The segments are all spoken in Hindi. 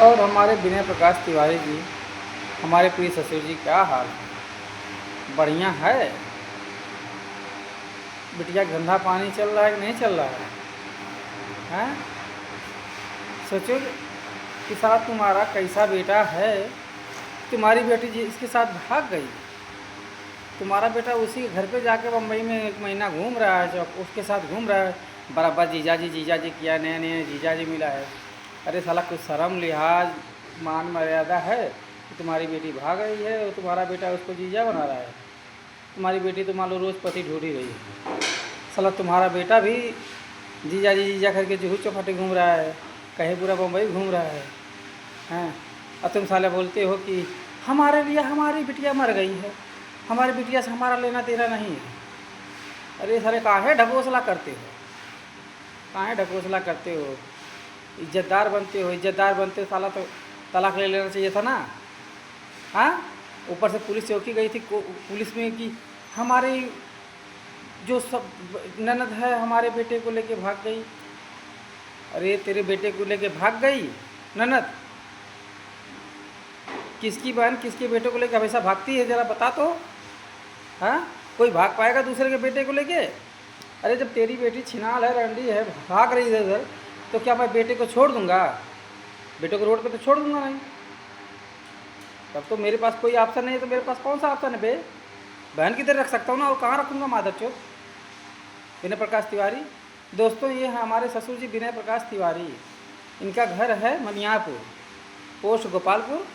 और हमारे विनय प्रकाश तिवारी जी, हमारे प्रिय ससुर जी, क्या हाल है? बढ़िया है? बिटिया धंधा पानी चल रहा है कि नहीं चल रहा है? हैं? ससुर के साथ तुम्हारा कैसा बेटा है? तुम्हारी बेटी जी इसके साथ भाग गई। तुम्हारा बेटा उसी के घर पे जाके बम्बई में 1 महीना घूम रहा है, जो उसके साथ घूम रहा है। बराबर जीजा जी किया, नए नए जीजा जी मिला है। अरे साला कुछ शर्म लिहाज मान मर्यादा है कि तुम्हारी बेटी भाग गई है और तुम्हारा बेटा उसको जीजा बना रहा है। तुम्हारी बेटी तो मान लो रोज़ पति ढूंढ ही रही है। साला तुम्हारा बेटा भी जीजा करके जुहू चौपाटी घूम रहा है, कहीं पूरा बम्बई घूम रहा है। हैं? और तुम साले बोलते हो कि हमारे लिए हमारी बिटिया मर गई है, हमारी बिटिया से हमारा लेना देना नहीं है। अरे साले काहे ढकोसला करते हो? काहे ढकोसला करते हो? इज्जतदार बनते हो, इज्जतदार बनते हो साला तो तलाक ले लेना चाहिए था ना। हाँ, ऊपर से पुलिस चौकी गई थी पुलिस में कि हमारे जो सब ननद है हमारे बेटे को लेके भाग गई। अरे तेरे बेटे को लेके भाग गई ननद? किसकी बहन किसके बेटे को लेके हमेशा भागती है, ज़रा बता तो। हाँ, कोई भाग पाएगा दूसरे के बेटे को लेके? अरे जब तेरी बेटी छिनाल है, रंडी है, भाग रही है इधर, तो क्या मैं बेटे को छोड़ दूंगा? बेटे को रोड पे तो छोड़ दूंगा नहीं। तब तो मेरे पास कोई ऑप्शन नहीं है, तो मेरे पास कौन सा ऑप्शन है बे? बहन किधर रख सकता हूँ ना, और कहाँ रखूँगा माधरचोद? विनय प्रकाश तिवारी दोस्तों, ये है हमारे ससुर जी विनय प्रकाश तिवारी। इनका घर है मनियापुर, पोस्ट गोपालपुर,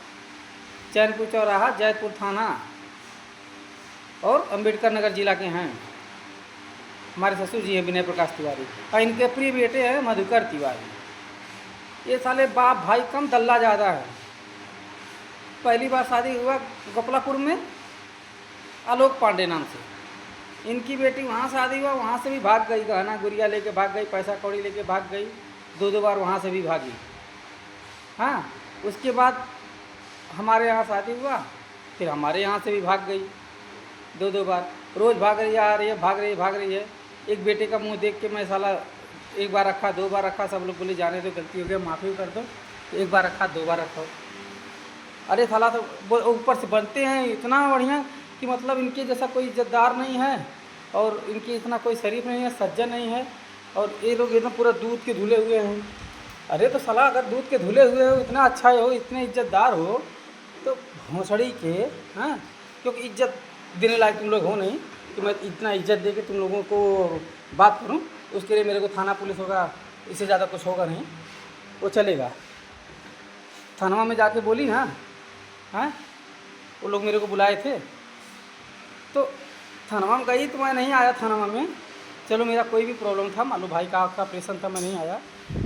चैनपुर चौराहा, जयपुर थाना और अम्बेडकर नगर जिला के हैं। हमारे ससुर जी हैं विनय प्रकाश तिवारी, और इनके प्रिय बेटे हैं मधुकर तिवारी। ये साले बाप भाई कम दल्ला ज़्यादा है। पहली बार शादी हुआ गोपालपुर में आलोक पांडे नाम से। इनकी बेटी वहाँ शादी हुआ, वहाँ से भी भाग गई, गहना गुड़िया लेके भाग गई, पैसा कौड़ी लेके भाग गई, 2 बार वहाँ से भी भागी। हाँ, उसके बाद हमारे यहाँ शादी हुआ, फिर हमारे यहाँ से भी भाग गई 2 बार। रोज़ भाग रही है, आ रही है, भाग रही है। एक बेटे का मुंह देख के मैं साला 1 बार रखा, 2 बार रखा, सब लोग बोले जाने दो, गलती हो गया, माफ़ी कर दो। 1 बार रखा, 2 बार रखो। अरे साला तो ऊपर से बनते हैं इतना बढ़िया कि मतलब इनके जैसा कोई इज्जतदार नहीं है, और इनकी इतना कोई शरीफ नहीं है, सज्जन नहीं है, और ये लोग एकदम पूरा दूध के धुले हुए हैं। अरे तो साला अगर दूध के धुले हुए हो, इतना अच्छा हो, इतने इज्जतदार हो, तो भोंसड़ी के, हाँ, क्योंकि इज्जत देने लायक तुम लोग हो नहीं कि मैं इतना इज्जत दे के तुम लोगों को बात करूं। उसके लिए मेरे को थाना पुलिस होगा, इससे ज़्यादा कुछ होगा नहीं, वो चलेगा। थाना में जाके बोली ना, हाँ, वो लोग मेरे को बुलाए थे, तो थाना में गई तो मैं नहीं आया थाना में। चलो मेरा कोई भी प्रॉब्लम था, मान लो भाई का आपका ऑपरेशन था, मैं नहीं आया,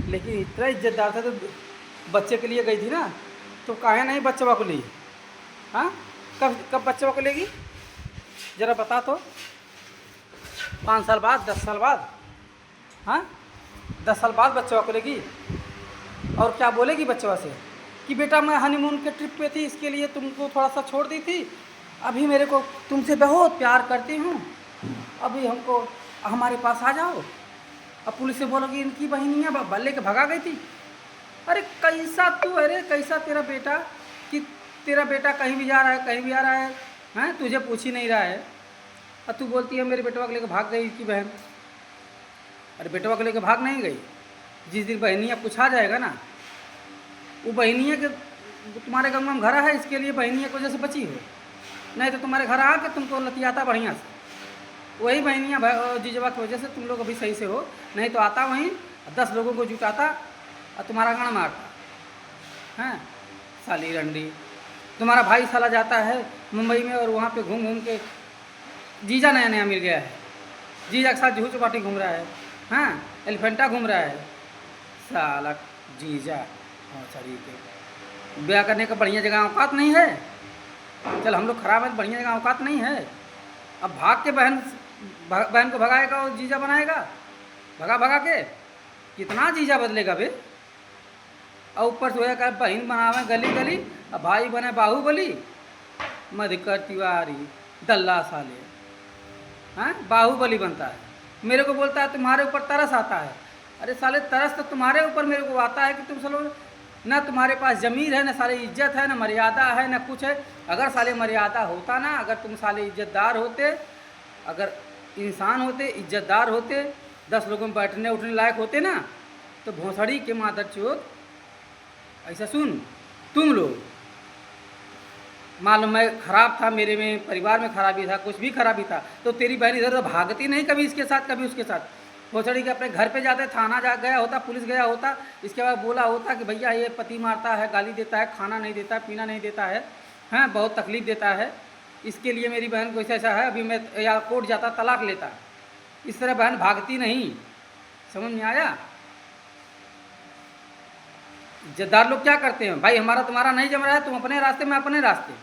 लेकिन इतना इज्जतदार था तो बच्चे के लिए गई थी ना, तो काहे नहीं बच्चवा को ली? हाँ, कब कब बच्चवा को लेगी ज़रा बता तो। 5 साल बाद, 10 साल बाद? हाँ, 10 साल बाद बच्चवा को लेगी? और क्या बोलेगी बच्चवा से कि बेटा मैं हनीमून के ट्रिप पे थी, इसके लिए तुमको थोड़ा सा छोड़ दी थी, अभी मेरे को तुमसे बहुत प्यार करती हूँ, अभी हमको हमारे पास आ जाओ। अब पुलिस से बोलोगी इनकी बहनियाँ बल्ले के भगा गई थी। अरे कैसा तू, अरे कैसा तेरा बेटा कि तेरा बेटा कहीं भी जा रहा है, कहीं भी आ रहा है, हैं, तुझे पूछ ही नहीं रहा है, और तू बोलती है मेरे बेटवा को लेकर भाग गई इसकी बहन। अरे बेटवा को लेकर भाग नहीं गई, जिस दिन बहनियाँ पूछा जाएगा ना, वो बहनियाँ के तुम्हारे गाँव में घर है, इसके लिए बहनियाँ की वजह से बची हो, नहीं तो तुम्हारे घर आके तुमको लतियाता बढ़िया से। वही बहनियाँ जीजवा की वजह से तुम लोग अभी सही से हो, नहीं तो आता वहीं 10 लोगों को जुटाता और तुम्हारा गाना मारता। हैं साली रंडी, तुम्हारा भाई साला जाता है मुंबई में और वहाँ पे घूम घूम के, जीजा नया नया मिल गया है, जीजा के साथ जुहू चौपाटी घूम रहा है, हाँ, एलिफेंटा घूम रहा है साला जीजा। हाँ, शरीर के ब्याह करने का बढ़िया जगह औकात नहीं है। चल हम लोग खराब है, बढ़िया जगह औकात नहीं है। अब भाग के बहन को भगाएगा और जीजा बनाएगा, भगा के कितना जीजा बदलेगा बे? और ऊपर से कर बहन बनावे गली गली, और भाई बने बाहुबली। मधुकर तिवारी दल्ला साले, हाँ, बाहुबली बनता है, मेरे को बोलता है तुम्हारे ऊपर तरस आता है। अरे साले तरस तो तुम्हारे ऊपर मेरे को आता है कि तुम सालों ना तुम्हारे पास ज़मीर है, ना साले इज्जत है, ना मर्यादा है, ना कुछ है। अगर साले मर्यादा होता ना, अगर तुम साले इज्जतदार होते, अगर इंसान होते, इज्जतदार होते, 10 लोगों में बैठने उठने लायक होते ना, तो भोंसड़ी के मादर चोद। ऐसा सुन, तुम लोग मालूम मैं ख़राब था, मेरे में परिवार में खराबी था, कुछ भी खराबी था, तो तेरी बहन इधर उधर भागती नहीं कभी इसके साथ, कभी उसके साथ। भोसड़ी के अपने घर पे जाते, थाना जा गया होता, पुलिस गया होता, इसके बाद बोला होता कि भैया ये पति मारता है, गाली देता है, खाना नहीं देता है, पीना नहीं देता है, हैं बहुत तकलीफ़ देता है, इसके लिए मेरी बहन को ऐसा ऐसा है, अभी मैं या कोर्ट जाता तलाक लेता। इस तरह बहन भागती नहीं। समझ में आया? इज्जतदार लोग क्या करते हैं, भाई हमारा तुम्हारा नहीं जम रहा है, तुम अपने रास्ते में अपने रास्ते,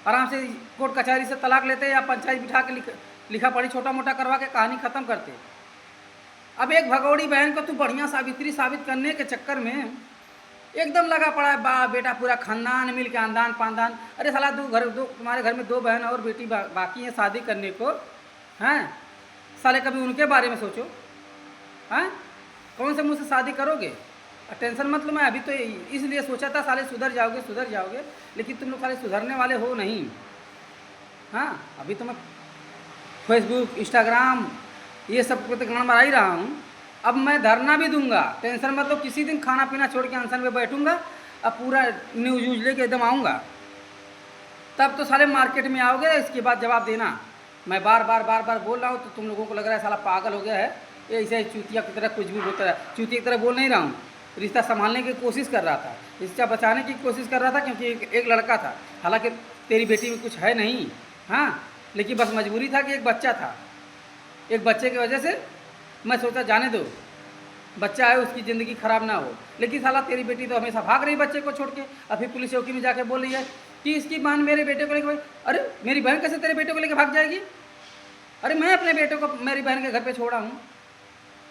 आराम से कोर्ट कचहरी से तलाक लेते या पंचायत बिठा के लिखा पढ़ी छोटा मोटा करवा के कहानी ख़त्म करते। अब एक भगौड़ी बहन को तू बढ़िया सावित्री साबित करने के चक्कर में एकदम लगा पड़ा है, बाप बेटा पूरा खानदान मिल के आंदान पानदान। अरे साला दो तुम्हारे घर में 2 बहन और बेटी बाकी हैं शादी करने को, हैं साले कभी उनके बारे में सोचो। हैं कौन से मुँह से शादी करोगे? टेंशन मत लो, मैं अभी तो इसलिए सोचा था साले सुधर जाओगे, लेकिन तुम लोग साले सुधरने वाले हो नहीं। हाँ अभी तो मैं फेसबुक इंस्टाग्राम ये सब पे तो गाना मरा ही रहा हूँ। अब मैं धरना भी दूंगा, टेंशन मत लो, किसी दिन खाना पीना छोड़ के अनशन पे बैठूंगा, अब पूरा न्यूज़ यूज लेके एकदम आऊँगा, तब तो साले मार्केट में आओगे, इसके बाद जवाब देना। मैं बार बार बोल रहा हूँ तो तुम लोगों को लग रहा है साला पागल हो गया है, ये ऐसे चूतिया की तरह कुछ भी बोलता है। चूतिया की तरह बोल नहीं रहा हूँ, रिश्ता संभालने की कोशिश कर रहा था, रिश्ता बचाने की कोशिश कर रहा था, क्योंकि एक लड़का था, हालांकि तेरी बेटी में कुछ है नहीं, हाँ लेकिन बस मजबूरी था कि एक बच्चा था, एक बच्चे की वजह से मैं सोचा जाने दो, बच्चा है उसकी ज़िंदगी ख़राब ना हो। लेकिन साला तेरी बेटी तो हमेशा भाग रही बच्चे को छोड़ के, अभी पुलिस चौकी में जाके बोल रही है कि इसकी बहन मेरे बेटे को लेकर। अरे मेरी बहन कैसे तेरे बेटे को लेकर भाग जाएगी? अरे मैं अपने बेटे को मेरी बहन के घर पर छोड़ा हूँ,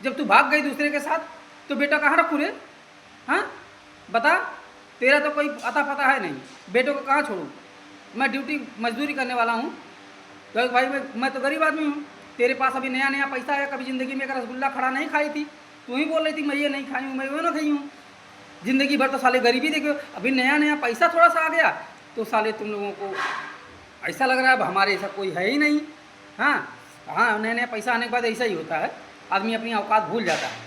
जब तू भाग गई दूसरे के साथ तो बेटा कहाँ रखूँ रे? हाँ बता, तेरा तो कोई अता पता है नहीं, बेटों को कहाँ छोड़ूँ? मैं ड्यूटी मजदूरी करने वाला हूँ, तो भाई मैं तो गरीब आदमी हूँ, तेरे पास अभी नया पैसा है, कभी ज़िंदगी में एक रसगुल्ला खड़ा नहीं खाई थी, तू ही बोल रही थी मैं ये नहीं खाई हूँ, मैं वो ना खाई हूँ, ज़िंदगी भर तो साले गरीबी देखो, अभी नया पैसा थोड़ा सा आ गया तो साले तुम लोगों को ऐसा लग रहा है अब हमारे ऐसा कोई है ही नहीं। हाँ नया पैसा आने के बाद ऐसा ही होता है, आदमी अपनी औकात भूल जाता है,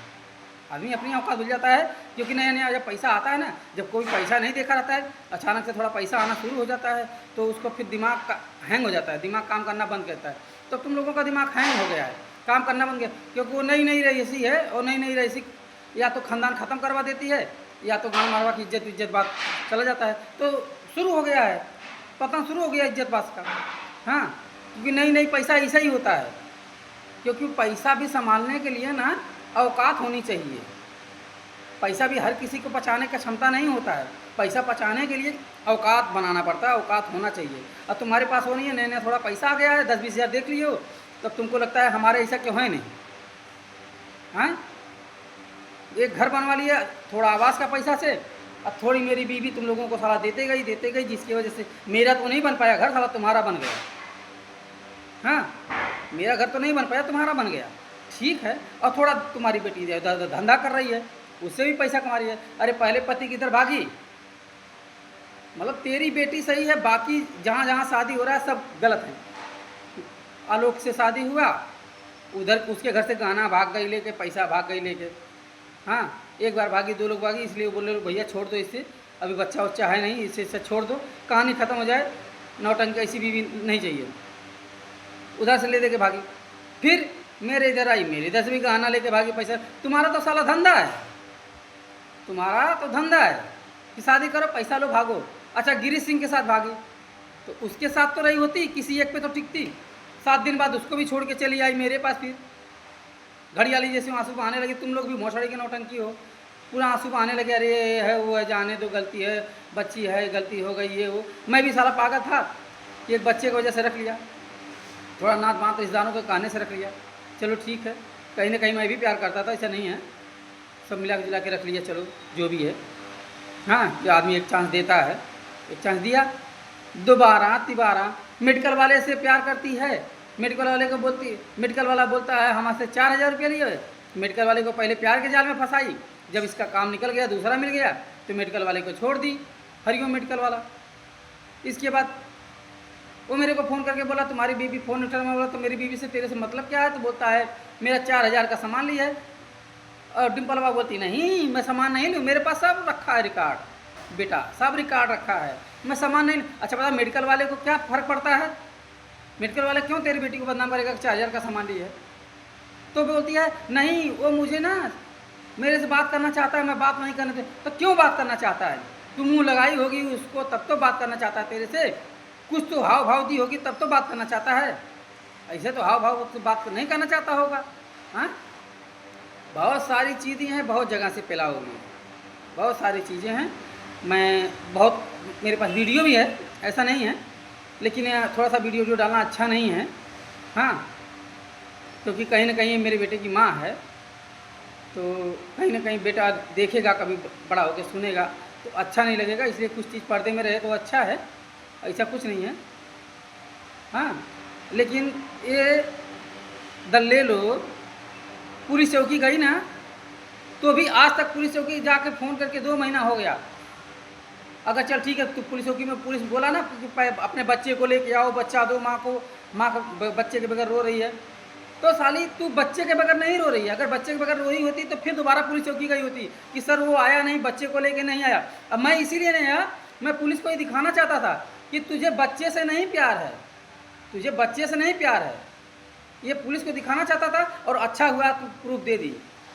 आदमी अपनी औकात भूल जाता है, क्योंकि नया जब पैसा आता है ना, जब कोई पैसा नहीं देखा रहता है, अचानक से थोड़ा पैसा आना शुरू हो जाता है तो उसको फिर दिमाग हैंग हो जाता है, दिमाग काम करना बंद करता है। तो तुम लोगों का दिमाग हैंग हो गया है, काम करना बंद गया, क्योंकि वो नई रईसी है, और नई रईसी या तो खानदान ख़त्म करवा देती है, या तो गाँव मारवा की इज्जत बात चला जाता है। तो शुरू हो गया है, पता शुरू हो गया इज्जत बात का। हाँ क्योंकि नई पैसा ऐसा ही होता है, क्योंकि पैसा भी संभालने के लिए ना औकात होनी चाहिए, पैसा भी हर किसी को पचाने का क्षमता नहीं होता है, पैसा पचाने के लिए औकात बनाना पड़ता है, औकात होना चाहिए। अब तुम्हारे पास हो नहीं है, नया थोड़ा पैसा आ गया है, 10-20 हज़ार देख लियो, तब तुमको लगता है हमारे ऐसा क्यों है नहीं। हाँ एक घर बनवा लिया थोड़ा आवास का पैसा से, अब थोड़ी मेरी बीवी तुम लोगों को साला देते गई, जिसकी वजह से मेरा तो नहीं बन पाया घर, साला तुम्हारा बन गया। हाँ मेरा घर तो नहीं बन पाया, तुम्हारा बन गया, ठीक है। और थोड़ा तुम्हारी बेटी धंधा कर रही है, उससे भी पैसा कमा रही है। अरे पहले पति किधर भागी, मतलब तेरी बेटी सही है, बाकी जहाँ शादी हो रहा है सब गलत है। आलोक से शादी हुआ, उधर उसके घर से गहना भाग गई लेके, पैसा भाग गई लेके। हाँ एक बार भागी, 2 लोग भागी, इसलिए बोले भैया छोड़ दो इससे, अभी बच्चा उच्चा है नहीं, इससे छोड़ दो, कहानी ख़त्म हो जाए, नौटंकी ऐसी बीवी नहीं चाहिए। उधर से ले दे के भागी, फिर मेरे इधर आई, मेरे इधर से भी गहना लेके भागी, पैसा। तुम्हारा तो साला धंधा है, तुम्हारा तो धंधा है कि शादी करो पैसा लो भागो। अच्छा गिरीश सिंह के साथ भागी, तो उसके साथ तो रही होती, किसी एक पे तो टिकती, 7 दिन बाद उसको भी छोड़ के चली आई मेरे पास, फिर घड़ियाली जैसे आंसू बहाने लगे। तुम लोग भी भोसड़ी के नौटंकी हो, पूरा आंसू बहाने लगे, अरे है वो है, जाने दो, गलती है, बच्ची है, गलती हो गई, ये वो। मैं भी साला पागल था कि एक बच्चे की वजह से रख लिया, थोड़ा नात बात रिश्तेदारों के कहने से रख लिया, चलो ठीक है, कहीं ना कहीं मैं भी प्यार करता था, ऐसा नहीं है, सब मिला जुला के रख लिया, चलो जो भी है। हाँ जो आदमी एक चांस देता है, एक चांस दिया, दोबारा तिबारा मेडिकल वाले से प्यार करती है, मेडिकल वाले को बोलती, मेडिकल वाला बोलता है हमसे 4000 रुपये लिए, मेडिकल वाले को पहले प्यार के जाल में फंसाई, जब इसका काम निकल गया, दूसरा मिल गया, तो मेडिकल वाले को छोड़ दी, हरिओम मेडिकल वाला। इसके बाद वो मेरे को फ़ोन करके बोला तुम्हारी बीवी, फ़ोन उठा, मैं बोला तो मेरी बीवी से तेरे से मतलब क्या है? तो बोलता है मेरा 4000 का सामान लिया है। और डिम्पलवा बोलती नहीं मैं सामान नहीं लूँ, मेरे पास सब रखा है रिकॉर्ड, बेटा सब रिकॉर्ड रखा है, मैं सामान नहीं। अच्छा बता मेडिकल वाले को क्या फ़र्क पड़ता है? मेडिकल वाले क्यों तेरी बेटी को बदनाम करेगा कि 4000 का सामान लिया है? तो बोलती है नहीं वो मुझे ना मेरे से बात करना चाहता है, मैं बात नहीं करने दे। तो क्यों बात करना चाहता है? तू मुँह लगाई होगी उसको तब तो बात करना चाहता है तेरे से, कुछ तो हाव भाव दी होगी तब तो बात करना चाहता है, ऐसे तो हाव भाव तो बात नहीं करना चाहता होगा। हाँ, बहुत सारी चीज़ें हैं, बहुत जगह से फैला होगी, बहुत सारी चीज़ें हैं। मैं बहुत, मेरे पास वीडियो भी है, ऐसा नहीं है, लेकिन थोड़ा सा वीडियो डालना अच्छा नहीं है। हाँ, क्योंकि कहीं ना कहीं मेरे बेटे की माँ है, तो कहीं ना कहीं बेटा देखेगा, कभी बड़ा होकर सुनेगा तो अच्छा नहीं लगेगा, इसलिए कुछ चीज़ पर्दे में रहे तो अच्छा है, ऐसा कुछ नहीं है। हाँ, लेकिन ये दल्ले लोग, पुलिस चौकी गई ना तो भी आज तक पुलिस चौकी जाके फ़ोन करके 2 महीना हो गया। अगर चल ठीक है तो पुलिस चौकी में पुलिस बोला ना कि अपने बच्चे को लेके आओ, बच्चा दो माँ को, माँ का बच्चे के बगैर रो रही है, तो साली तू बच्चे के बगैर नहीं रो रही है। अगर बच्चे के बगैर रोई होती तो फिर दोबारा पुलिस चौकी गई होती कि सर वो आया नहीं, बच्चे को लेके नहीं आया। अब मैं इसीलिए नहीं आया, मैं पुलिस को ये दिखाना चाहता था कि तुझे बच्चे से नहीं प्यार है, तुझे बच्चे से नहीं प्यार है, ये पुलिस को दिखाना चाहता था। और अच्छा हुआ तू प्रूफ दे दी,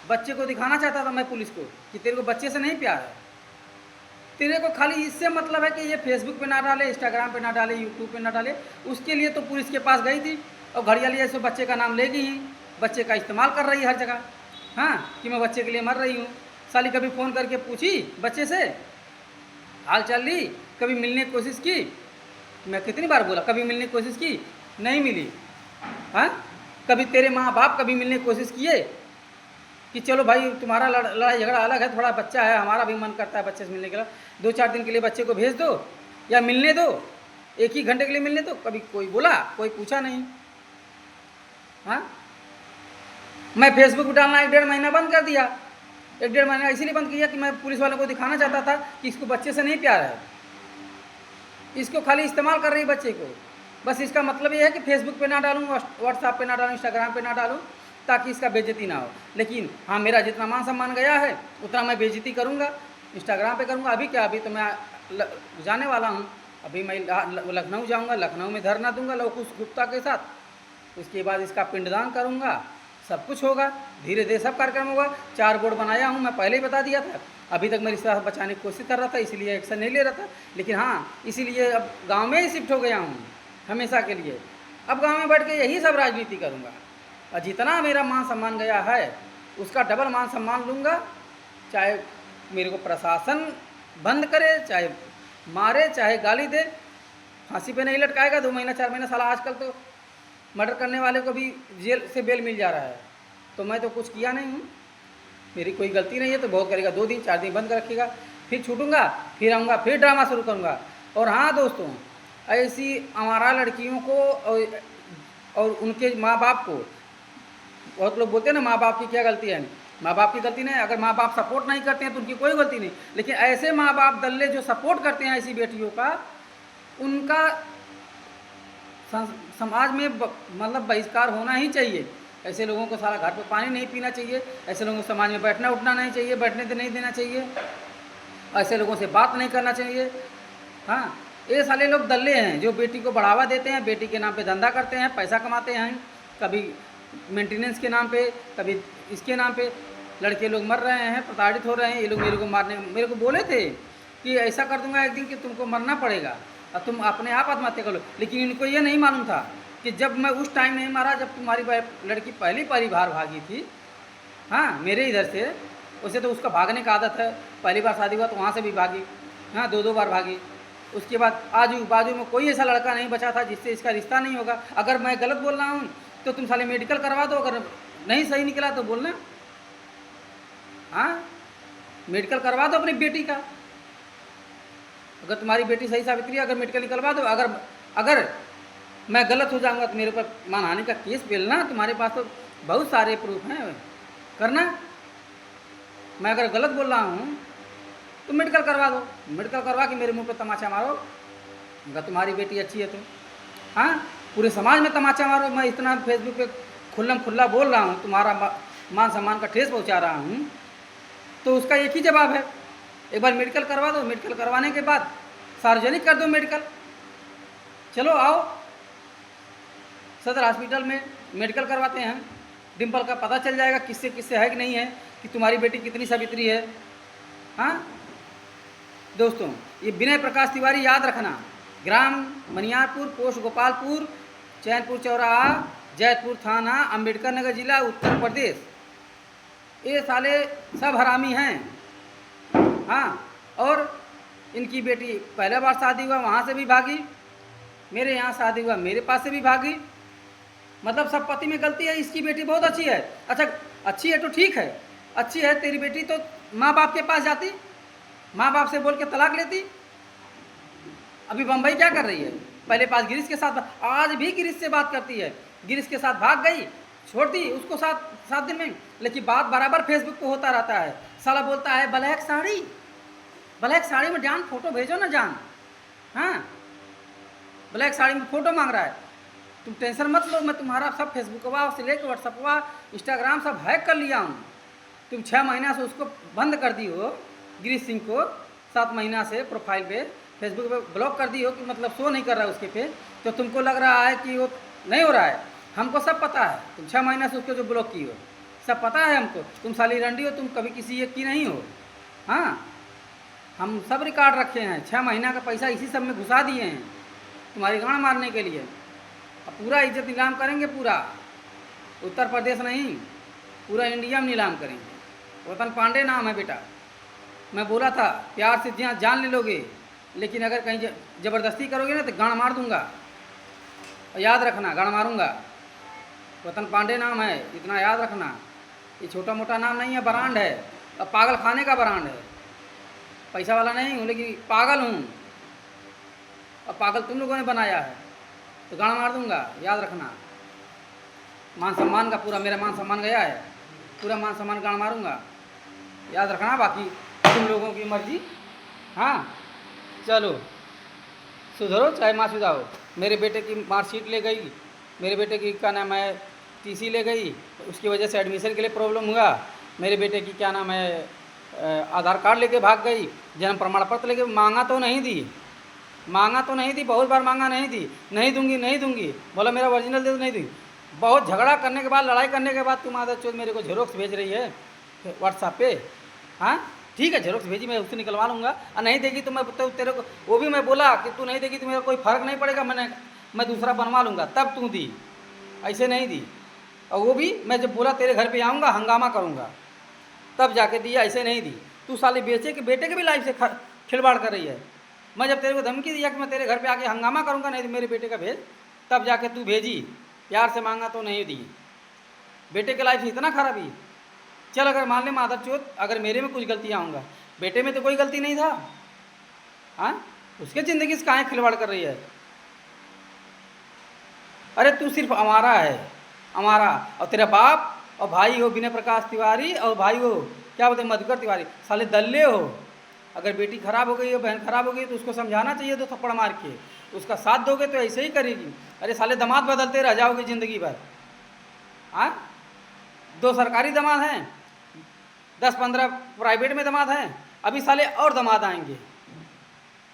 बच्चे को दिखाना चाहता था मैं पुलिस को कि तेरे को बच्चे से नहीं प्यार है, तेरे को खाली इससे मतलब है कि ये फेसबुक पे ना डाले, इंस्टाग्राम पे ना डाले, यूट्यूब पे ना डाले। उसके लिए तो पुलिस के पास गई थी और घड़ियाली ऐसे बच्चे का नाम लेगी ही, बच्चे का इस्तेमाल कर रही है हर जगह। हाँ, कि मैं बच्चे के लिए मर रही हूँ। साली कभी फ़ोन करके पूछी बच्चे से, हाल चाल ली, कभी मिलने की कोशिश की? मैं कितनी बार बोला, कभी मिलने की कोशिश की? नहीं मिली। हाँ, कभी तेरे माँ बाप कभी मिलने की कोशिश किए कि चलो भाई तुम्हारा लड़ाई झगड़ा अलग है, थोड़ा बच्चा है, हमारा भी मन करता है बच्चे से मिलने के लिए, 2-4 दिन के लिए बच्चे को भेज दो या मिलने दो, 1 ही घंटे के लिए मिलने दो? कभी कोई बोला? कोई पूछा नहीं। हाँ, मैं फेसबुक पर डालना 1-1.5 महीना बंद कर दिया। 1-1.5 महीना इसीलिए बंद किया कि मैं पुलिस वालों को दिखाना चाहता था कि इसको बच्चे से नहीं प्यार है, इसको खाली इस्तेमाल कर रही है बच्चे को। बस इसका मतलब ये है कि फेसबुक पे ना डालूँ, व्हाट्सएप पे ना डालूँ, इंस्टाग्राम पे ना डालूँ, ताकि इसका बेइज्जती ना हो। लेकिन हाँ, मेरा जितना मान सम्मान गया है उतना मैं बेइज्जती करूँगा, इंस्टाग्राम पे करूँगा। अभी क्या, अभी तो मैं जाने वाला हूँ, अभी मैं लखनऊ जाऊँगा, लखनऊ में धरना दूँगा लवकुश गुप्ता के साथ, उसके बाद इसका पिंडदान करूँगा, सब कुछ होगा, धीरे धीरे सब कार्यक्रम होगा। 4 बोर्ड बनाया हूँ, मैं पहले ही बता दिया था। अभी तक मैं रिश्ता बचाने की कोशिश कर रहा था, इसीलिए एक्शन नहीं ले रहा था। लेकिन हाँ, इसीलिए अब गांव में ही शिफ्ट हो गया हूँ हमेशा के लिए। अब गांव में बैठ के यही सब राजनीति करूँगा, और जितना मेरा मान सम्मान गया है उसका डबल मान सम्मान लूँगा। चाहे मेरे को प्रशासन बंद करे, चाहे मारे, चाहे गाली दे, फांसी पे नहीं लटकाएगा 2 महीना 4 महीना। साला आजकल तो मर्डर करने वाले को भी जेल से बेल मिल जा रहा है, तो मैं तो कुछ किया नहीं हूँ, मेरी कोई गलती नहीं है। तो बहुत करेगा, 2 दिन 4 दिन बंद कर रखेगा, फिर छूटूंगा, फिर आऊँगा, फिर ड्रामा शुरू करूँगा। और हाँ दोस्तों, ऐसी हमारा लड़कियों को और उनके माँ बाप को, बहुत लोग बोलते हैं ना माँ बाप की क्या गलती है, माँ बाप की गलती नहीं। अगर माँ बाप सपोर्ट नहीं करते हैं तो उनकी कोई गलती नहीं, लेकिन ऐसे माँ बाप दल्ले जो सपोर्ट करते हैं ऐसी बेटियों का, उनका समाज में मतलब बहिष्कार होना ही चाहिए। ऐसे लोगों को सारा घर पे पानी नहीं पीना चाहिए, ऐसे लोगों को समाज में बैठना उठना नहीं चाहिए, बैठने नहीं देना चाहिए, ऐसे लोगों से बात नहीं करना चाहिए। हाँ, ये साले लोग दल्ले हैं जो बेटी को बढ़ावा देते हैं, बेटी के नाम पे धंधा करते हैं, पैसा कमाते हैं, कभी मेंटेनेंस के नाम पे, कभी इसके नाम पे। लड़के लोग मर रहे हैं, प्रताड़ित हो रहे हैं। ये लोग मेरे को मारने, मेरे को बोले थे कि ऐसा कर दूंगा एक दिन कि तुमको मरना पड़ेगा और तुम अपने आप आत्महत्या कर लो। लेकिन इनको ये नहीं मालूम था कि जब मैं उस टाइम नहीं मारा जब तुम्हारी लड़की पहली बार भागी थी, हाँ, मेरे इधर से। उसे तो उसका भागने का आदत है, पहली बार शादी हुआ तो वहाँ से भी भागी, हाँ, 2-2 बार भागी। उसके बाद आजू बाजू में कोई ऐसा लड़का नहीं बचा था जिससे इसका रिश्ता नहीं होगा। अगर मैं गलत बोल रहा हूँ तो तुम साले मेडिकल करवा दो, अगर नहीं सही निकला तो बोलना, हाँ, मेडिकल करवा दो अपनी बेटी का। अगर तुम्हारी बेटी सही साबित हुई, अगर मेडिकल निकलवा दो। अगर मैं गलत हो जाऊंगा तो मेरे ऊपर मानहानि का केस बेलना, तुम्हारे पास तो बहुत सारे प्रूफ हैं, करना। मैं अगर गलत बोल रहा हूँ तो मेडिकल करवा दो, मेडिकल करवा के मेरे मुंह पे तमाचा मारो। अगर तुम्हारी बेटी अच्छी है तो हाँ, पूरे समाज में तमाचा मारो। मैं इतना फेसबुक पे खुल्लम खुल्ला बोल रहा हूँ, तुम्हारा मान सम्मान का ठेस पहुँचा रहा हूँ, तो उसका एक ही जवाब है, एक बार मेडिकल करवा दो। मेडिकल करवाने के बाद सार्वजनिक कर दो मेडिकल। चलो आओ सदर हॉस्पिटल में मेडिकल करवाते हैं, डिम्पल का पता चल जाएगा किससे किससे है कि नहीं है, कि तुम्हारी बेटी कितनी सावित्री है। हाँ दोस्तों, ये विनय प्रकाश तिवारी याद रखना, ग्राम मनियारपुर, पोस्ट गोपालपुर, चैनपुर चौराहा, जैतपुर थाना, अंबेडकर नगर जिला, उत्तर प्रदेश। ये साले सब हरामी हैं। हाँ, और इनकी बेटी पहला बार शादी हुआ वहाँ से भी भागी, मेरे यहाँ शादी हुआ मेरे पास से भी भागी। मतलब सब पति में गलती है। इसकी बेटी बहुत अच्छी है। अच्छा अच्छी है तो ठीक है, अच्छी है तेरी बेटी तो माँ बाप के पास जाती, माँ बाप से बोल के तलाक लेती। अभी बम्बई क्या कर रही है? पहले पास गिरीश के साथ, आज भी गिरीश से बात करती है, गिरीश के साथ भाग गई, छोड़ दी उसको 7 दिन में, लेकिन बात बराबर फेसबुक पे होता रहता है। साला बोलता है ब्लैक साड़ी, ब्लैक साड़ी में जान फोटो भेजो ना जान। हाँ, ब्लैक साड़ी में फोटो मांग रहा है। तुम टेंशन मत लो, मैं तुम्हारा सब फेसबुकवा से लेकर व्हाट्सअपवा इंस्टाग्राम सब हैक कर लिया हूँ। तुम 6 महीना से उसको बंद कर दी हो, गिरीश सिंह को 7 महीना से प्रोफाइल पे फेसबुक पे ब्लॉक कर दी हो, कि मतलब शो नहीं कर रहा है उसके पे, तो तुमको लग रहा है कि वो नहीं हो रहा है। हमको सब पता है, तुम 6 महीना से उसको जो ब्लॉक की हो सब पता है हमको। तुम साली रंडी हो, तुम कभी किसी एक की नहीं हो। हाँ, हम सब रिकॉर्ड रखे हैं, 6 महीना का पैसा इसी सब में घुसा दिए हैं तुम्हारी गांड मारने के लिए। अब पूरा इज्जत नीलाम करेंगे, पूरा उत्तर प्रदेश नहीं पूरा इंडिया में नीलाम करेंगे। रतन पांडे नाम है बेटा। मैं बोला था प्यार से जहाँ जान ले लोगे, लेकिन अगर कहीं ज़बरदस्ती करोगे ना तो गांड मार दूंगा, और याद रखना गांड मारूंगा। रतन पांडे नाम है, इतना याद रखना। ये छोटा मोटा नाम नहीं है, ब्रांड है, अब पागल खाने का ब्रांड है। पैसा वाला नहीं हूँ लेकिन पागल हूँ, अब पागल तुम लोगों ने बनाया है, तो गांड मार दूंगा, याद रखना। मान सम्मान का पूरा मेरा मान सम्मान गया है, पूरा मान सम्मान गांड मारूंगा, याद रखना। बाकी तुम लोगों की मर्जी। हाँ चलो सुधरो चाहे माँ सुधारो। मेरे बेटे की मार्कशीट ले गई, मेरे बेटे की क्या नाम है टीसी ले गई, उसकी वजह से एडमिशन के लिए प्रॉब्लम हुआ। मेरे बेटे की क्या नाम है आधार कार्ड लेके भाग गई, जन्म प्रमाण पत्र लेके, मांगा तो नहीं दी, मांगा तो नहीं दी, बहुत बार मांगा नहीं दी, नहीं दूंगी नहीं दूंगी, बोला मेरा ओरिजिनल दे दो, नहीं दी। बहुत झगड़ा करने के बाद, लड़ाई करने के बाद तुम आदत चोद मेरे को जेरोक्स भेज रही है व्हाट्सएप पे। हाँ ठीक है, जेरोक्स भेजी, मैं उससे निकलवा लूँगा। और नहीं देगी तो मैं तो तेरे को, वो भी मैं बोला कि तू नहीं देगी तो मेरा कोई फ़र्क नहीं पड़ेगा, मैं दूसरा बनवा लूँगा, तब तू दी, ऐसे नहीं दी। और वो भी मैं जब बोला तेरे घर पे आऊँगा हंगामा करूँगा तब जाके दिया, ऐसे नहीं दी। तू साले बेचे के बेटे के भी लाइफ से खिलवाड़ कर रही है। मैं जब तेरे को धमकी दिया कि मैं तेरे घर पे आके हंगामा करूँगा, नहीं तो मेरे बेटे का भेज, तब जाके तू भेजी, प्यार से मांगा तो नहीं दी। बेटे के लाइफ से इतना खराबी। चल अगर मान ले माधव चौथ, अगर मेरे में कुछ गलतियाँ होंगा, बेटे में तो कोई गलती नहीं था। हाँ, उसके ज़िंदगी से काहे खिलवाड़ कर रही है? अरे तू सिर्फ हमारा है, हमारा, और तेरा बाप और भाई हो विनय प्रकाश तिवारी, और भाई हो क्या बोलते मधुकर तिवारी, साले दल्ले हो। अगर बेटी खराब हो गई है, बहन खराब हो गई, तो उसको समझाना चाहिए, तो थप्पड़ मार के उसका साथ दोगे तो ऐसे ही करेगी। अरे साले दामाद बदलते रह जाओगे ज़िंदगी भर। हाँ, 2 सरकारी दामाद हैं, 10-15 प्राइवेट में दामाद हैं, अभी साले और दामाद आएंगे,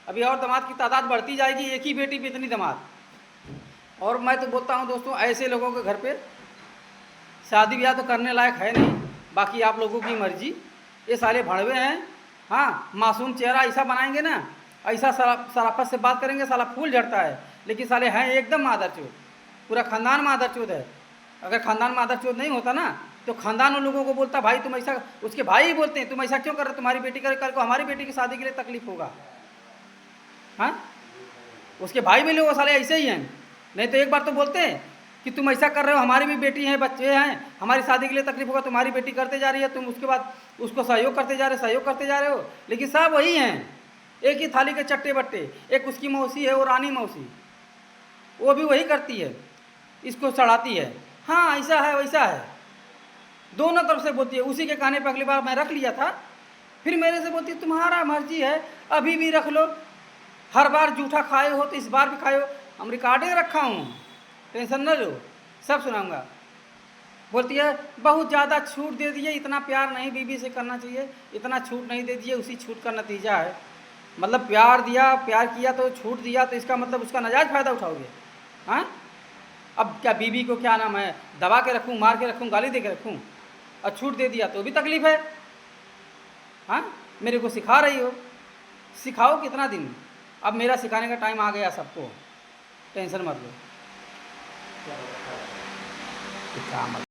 अभी और दामाद की तादाद बढ़ती जाएगी, एक ही बेटी पे इतनी दामाद। और मैं तो बोलता हूँ दोस्तों, ऐसे लोगों के घर पे शादी ब्याह तो करने लायक है नहीं, बाकी आप लोगों की मर्जी। ये साले भड़वे हैं। हाँ, मासूम चेहरा ऐसा बनाएंगे ना, ऐसा सराफत से बात करेंगे, साला फूल झड़ता है, लेकिन साले हैं एकदम मादरचोद, पूरा खानदान मादरचोद है। अगर खानदान मादरचोद नहीं होता ना, तो खानदान उन लोगों को बोलता भाई तुम ऐसा, उसके भाई ही बोलते हैं तुम ऐसा क्यों कर रहे हो, तुम्हारी बेटी कर, कल को हमारी बेटी की शादी के लिए तकलीफ होगा। हाँ, उसके भाई भी लोग साले ऐसे ही हैं। नहीं तो एक बार तो बोलते हैं कि तुम ऐसा कर रहे हो, हमारी भी बेटी हैं, बच्चे हैं, हमारी शादी के लिए तकलीफ होगा, तुम्हारी बेटी करते जा रही है, तुम उसके बाद उसको सहयोग करते जा रहे हो। लेकिन सब वही हैं, एक ही थाली के चट्टे बट्टे। एक उसकी मौसी है, वो रानी मौसी, वो भी वही करती है, इसको चढ़ाती है। हाँ ऐसा है वैसा है, दोनों तरफ से बोलती है। उसी के कहने पर अगली बार मैं रख लिया था, फिर मेरे से बोलती तुम्हारा मर्जी है, अभी भी रख लो, हर बार जूठा खाए हो तो इस बार भी खाए हो। हम रिकॉर्डिंग रखा हूँ, टेंशन न लो, सब सुनाऊंगा। बोलती है बहुत ज़्यादा छूट दे दिए, इतना प्यार नहीं बीवी से करना चाहिए, इतना छूट नहीं दे दिए, उसी छूट का नतीजा है। मतलब प्यार दिया, प्यार किया तो छूट दिया, तो इसका मतलब उसका नाजायज़ फ़ायदा उठाओगे? हाँ, अब क्या बीवी को क्या नाम है दबा के रखूँ, मार के रखूँ, गाली दे के रखूँ? और छूट दे दिया तो भी तकलीफ़ है। हाँ, मेरे को सिखा रही हो, सिखाओ कितना दिन? अब मेरा सिखाने का टाइम आ गया सबको, टेंशन मत लो। क्या